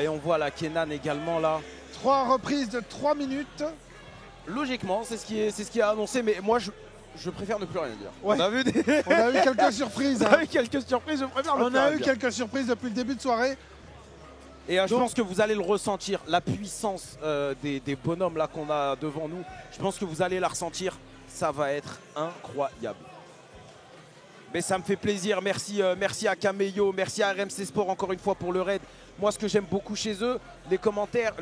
on voit la Kenan également là. 3 reprises de 3 minutes. Logiquement, c'est ce qui est annoncé, mais moi je préfère ne plus rien dire. Ouais. On a vu quelques surprises. On a eu quelques surprises, je préfère ne plus rien dire. On a eu quelques surprises depuis le début de soirée. Et je pense que vous allez le ressentir, la puissance des bonhommes là qu'on a devant nous. Je pense que vous allez la ressentir, ça va être incroyable. Mais ça me fait plaisir, merci à Cameyo, merci à RMC Sport encore une fois pour le raid. Moi ce que j'aime beaucoup chez eux, les commentateurs,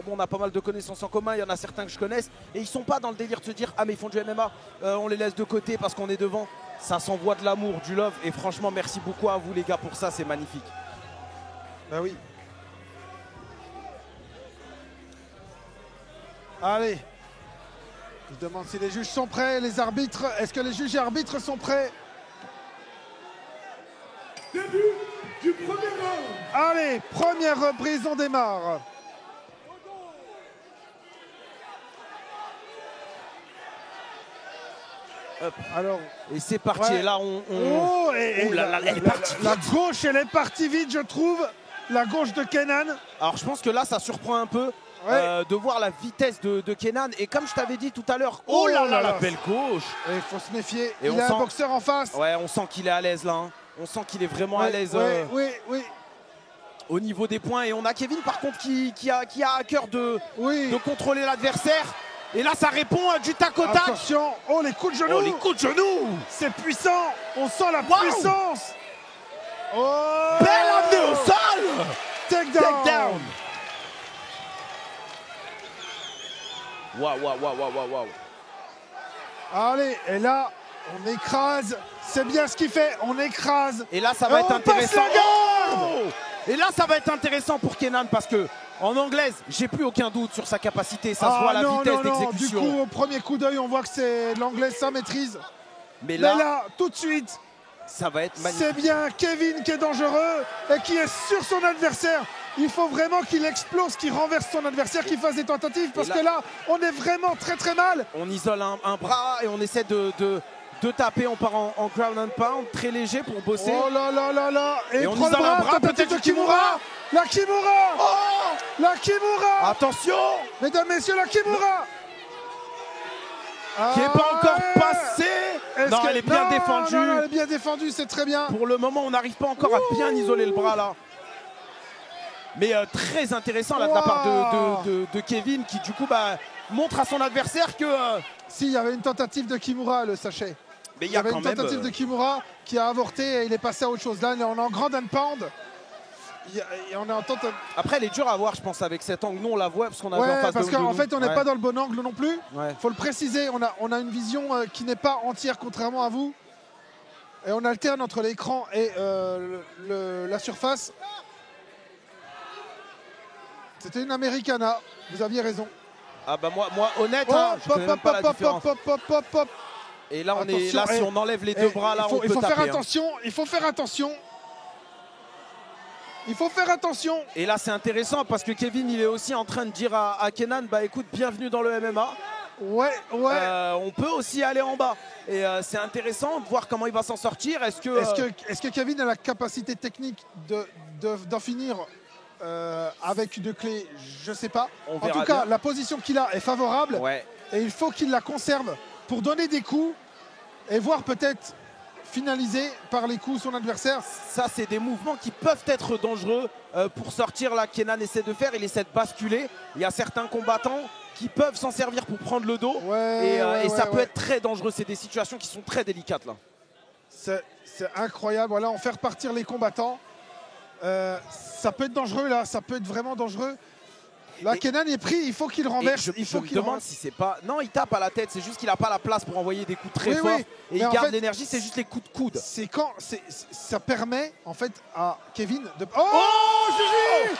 bon on a pas mal de connaissances en commun, il y en a certains que je connaisse. Et ils sont pas dans le délire de se dire ah mais ils font du MMA, on les laisse de côté parce qu'on est devant. Ça s'envoie de l'amour, du love et franchement merci beaucoup à vous les gars pour ça, c'est magnifique. Bah oui. Allez. Je demande si les juges sont prêts, les arbitres. Est-ce que les juges et arbitres sont prêts? Début du premier round. Allez, première reprise, on démarre. Hop. Alors, et c'est parti, ouais. et là Oh, et là, elle est partie vite. La gauche, elle est partie vite, je trouve. La gauche de Kenan. Alors je pense que là, ça surprend un peu. Ouais. De voir la vitesse de Kenan. Et comme je t'avais dit tout à l'heure, oh là là, la belle gauche. Il faut se méfier. Et il a un boxeur en face. Ouais, on sent qu'il est à l'aise là. Hein. On sent qu'il est vraiment à l'aise oui. au niveau des points. Et on a Kevin par contre qui a à cœur de contrôler l'adversaire. Et là, ça répond du tac au tac. Attention, oh les coups de genoux. Oh les coups de genoux. C'est puissant. On sent la puissance. Oh, belle amenée au sol. Take down. Waouh. Allez, et là, on écrase. C'est bien ce qu'il fait, on écrase. Et là, ça va être intéressant. Et là, ça va être intéressant pour Kenan parce que en anglaise, j'ai plus aucun doute sur sa capacité. Ça se voit la vitesse d'exécution. Du coup, au premier coup d'œil, on voit que c'est l'anglais, ça maîtrise. Mais là, tout de suite, ça va être magnifique. C'est bien Kevin qui est dangereux et qui est sur son adversaire. Il faut vraiment qu'il explose, qu'il renverse son adversaire, qu'il fasse des tentatives parce que là, on est vraiment très mal. On isole un bras et on essaie de taper. On part en ground and pound, très léger pour bosser. Oh là. Et on isole un bras, peut-être de Kimura. La Kimura. Oh, la Kimura. Attention. Mesdames, messieurs, la Kimura. Qui n'est pas encore passée. Non, elle est bien défendue. Non, elle est bien défendue, c'est très bien. Pour le moment, on n'arrive pas encore à bien isoler le bras là. Mais très intéressant là de la part de Kevin qui du coup montre à son adversaire que... Si, il y avait une tentative de Kimura, le sachet. Mais il y avait une tentative de Kimura qui a avorté et il est passé à autre chose. Là, on est en grand and pound. Et on est en tente... Après, elle est dure à voir, je pense, avec cet angle. Nous, on la voit parce qu'on a vu en face parce qu'en fait, on n'est pas dans le bon angle non plus. Ouais. Faut le préciser, on a une vision qui n'est pas entière, contrairement à vous. Et on alterne entre l'écran et la surface. C'était une Americana, vous aviez raison. Ah bah moi honnête, je connais même pas la différence. Et là, si on enlève les deux bras, là, on peut taper. Il faut faire attention. Il faut faire attention. Et là, c'est intéressant parce que Kevin, il est aussi en train de dire à Kenan, écoute, bienvenue dans le MMA. Ouais. On peut aussi aller en bas. Et c'est intéressant de voir comment il va s'en sortir. Est-ce que Kevin a la capacité technique d'en finir avec une clé? Je sais pas. En tout cas, la position qu'il a est favorable. Ouais. Et il faut qu'il la conserve pour donner des coups et voir peut-être finaliser par les coups son adversaire. Ça, c'est des mouvements qui peuvent être dangereux pour sortir. Là, Kenan essaie de faire, il essaie de basculer. Il y a certains combattants qui peuvent s'en servir pour prendre le dos. Et ça peut être très dangereux. C'est des situations qui sont très délicates là. C'est incroyable. Voilà, on fait repartir les combattants. Ça peut être dangereux là, ça peut être vraiment dangereux. Là, Kenan est pris, il faut qu'il renverse. Je me demande si c'est pas... Non, il tape à la tête, c'est juste qu'il n'a pas la place pour envoyer des coups très forts. Et il garde l'énergie, c'est juste les coups de coude. C'est quand... Ça permet, en fait, à Kevin de... Oh, Gigi.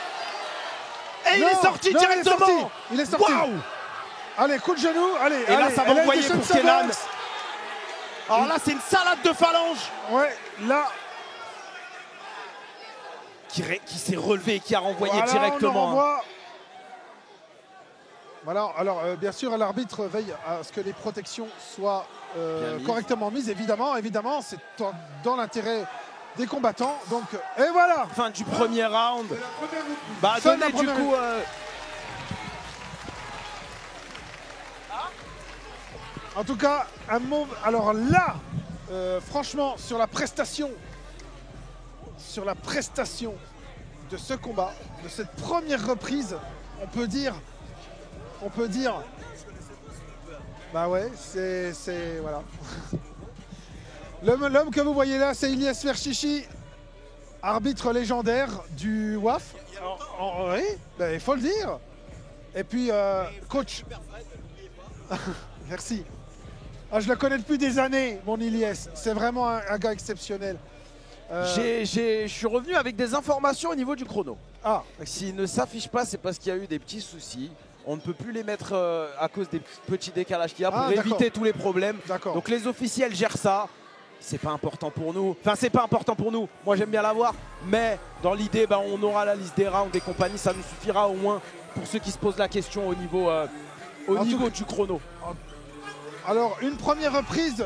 Et il est sorti directement. Il est sorti. Waouh. Allez, coup de genou. Allez, et là, ça va envoyer pour Kenan. Alors là, c'est une salade de phalanges. Ouais, là... Qui s'est relevé et qui a renvoyé directement. Voilà, alors bien sûr, l'arbitre veille à ce que les protections soient correctement mises. Évidemment, c'est dans l'intérêt des combattants. Donc, et voilà. Fin du premier round. C'est la première reprise. Bah, Fin de la donnez du première coup. En tout cas, un mot. Alors là, franchement, sur la prestation de ce combat, de cette première reprise, on peut dire. Bah ouais, c'est voilà. L'homme que vous voyez là, c'est Ilyes Verchichi, arbitre légendaire du WAF. Oui, ben, il faut le dire. Et puis, coach. Merci. Ah, je le connais depuis des années, mon Ilyes. C'est vraiment un gars exceptionnel. Je suis revenu avec des informations au niveau du chrono. Ah, S'il ne s'affiche pas, c'est parce qu'il y a eu des petits soucis. On ne peut plus les mettre à cause des petits décalages qu'il y a pour éviter tous les problèmes. d'accord. Donc les officiels gèrent ça. C'est pas important pour nous. Enfin, c'est pas important pour nous. Moi, j'aime bien l'avoir. Mais dans l'idée, ben, on aura la liste des rounds et compagnie. Ça nous suffira au moins pour ceux qui se posent la question au niveau du chrono. Alors, une première reprise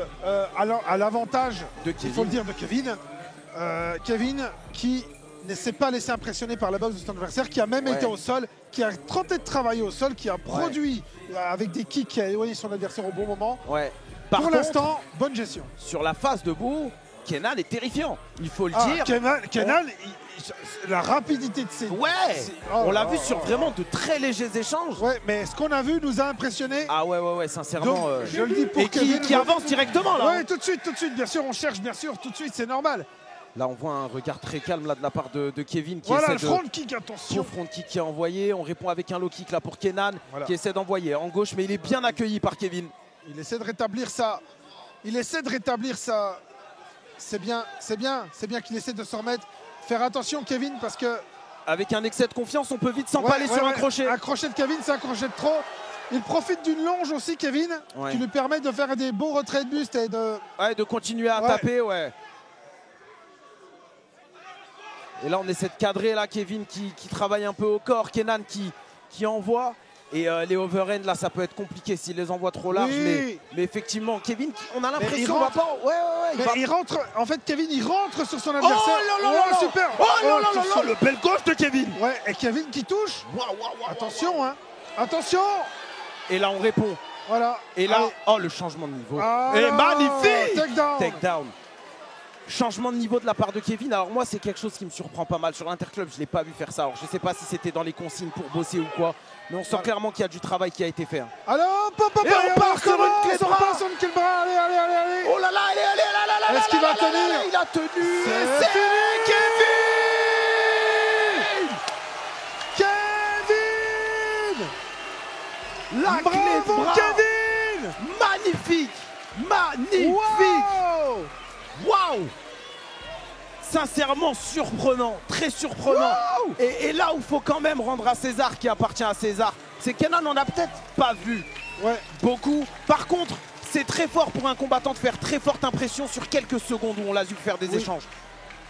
à l'avantage, il faut le dire, de Kevin. Kevin qui ne s'est pas laissé impressionner par la boxe de son adversaire, qui a même été au sol, qui a tenté de travailler au sol, qui a produit avec des kicks, qui a éloigné son adversaire au bon moment. Ouais. Pour l'instant, bonne gestion. Sur la phase debout, Kenan est terrifiant. Il faut le dire. Kenan, la rapidité de ses... Ouais, on l'a vu sur vraiment de très légers échanges. Ouais, mais ce qu'on a vu nous a impressionné. Ah ouais, sincèrement. Donc, je le dis pour et qui avance directement là. Ouais, tout de suite, bien sûr, on cherche, bien sûr, tout de suite, c'est normal. Là, on voit un regard très calme là de la part de Kevin qui voilà, essaie le front kick, attention. Le front kick qui est envoyé. On répond avec un low kick là pour Kenan qui essaie d'envoyer en gauche, mais il est bien accueilli par Kevin. Il essaie de rétablir ça. C'est bien qu'il essaie de se remettre. Faire attention, Kevin, parce que... Avec un excès de confiance, on peut vite s'empaler sur un crochet. Un crochet de Kevin, c'est un crochet de trop. Il profite d'une longe aussi, Kevin, qui lui permet de faire des beaux retraits de buste et de... Ouais, de continuer à taper, Et là, on essaie de cadrer là, Kevin qui travaille un peu au corps, Kenan qui envoie. Et les overhand, là, ça peut être compliqué s'il les envoie trop large. Mais effectivement, Kevin, on a l'impression... Il rentre, en fait, Kevin, il rentre sur son adversaire. Oh là là, super. Le bel gauche de Kevin. Ouais, et Kevin qui touche. Attention, hein. Attention. Et là, on répond. Voilà. Et là, le changement de niveau. Et magnifique. Takedown. Changement de niveau de la part de Kevin. Alors moi, c'est quelque chose qui me surprend pas mal. Sur l'Interclub, je ne l'ai pas vu faire ça. Alors je ne sais pas si c'était dans les consignes pour bosser ou quoi. Mais on sent clairement qu'il y a du travail qui a été fait. Alors, on part sur une clé de bras. Allez. Oh là là, est-ce qu'il va tenir? Il a tenu. C'est fini, Kevin. La clé de bras. Kevin. Magnifique. Waouh. Sincèrement surprenant, très surprenant. Et là où il faut quand même rendre à César qui appartient à César, c'est Kenan on n'a peut-être pas vu beaucoup. Par contre, c'est très fort pour un combattant de faire très forte impression sur quelques secondes où on l'a vu faire des échanges.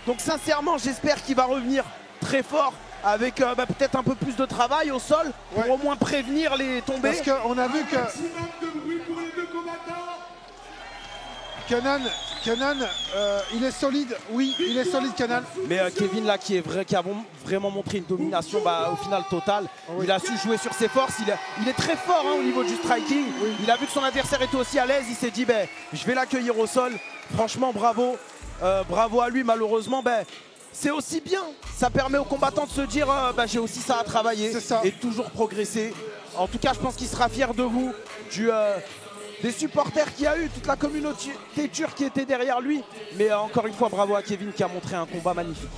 Donc sincèrement, j'espère qu'il va revenir très fort avec peut-être un peu plus de travail au sol pour au moins prévenir les tombées. Parce qu'on a vu que Kenan, il est solide, il est solide Kenan. Mais Kevin là qui a vraiment montré une domination au final totale. Il a su jouer sur ses forces, il est très fort au niveau du striking. Il a vu que son adversaire était aussi à l'aise, il s'est dit je vais l'accueillir au sol. Franchement bravo, bravo à lui. Malheureusement c'est aussi bien, ça permet aux combattants de se dire j'ai aussi ça à travailler et de toujours progresser. En tout cas je pense qu'il sera fier de vous, des supporters qu'il y a eu, toute la communauté turque qui était derrière lui. Mais encore une fois, bravo à Kevin qui a montré un combat magnifique.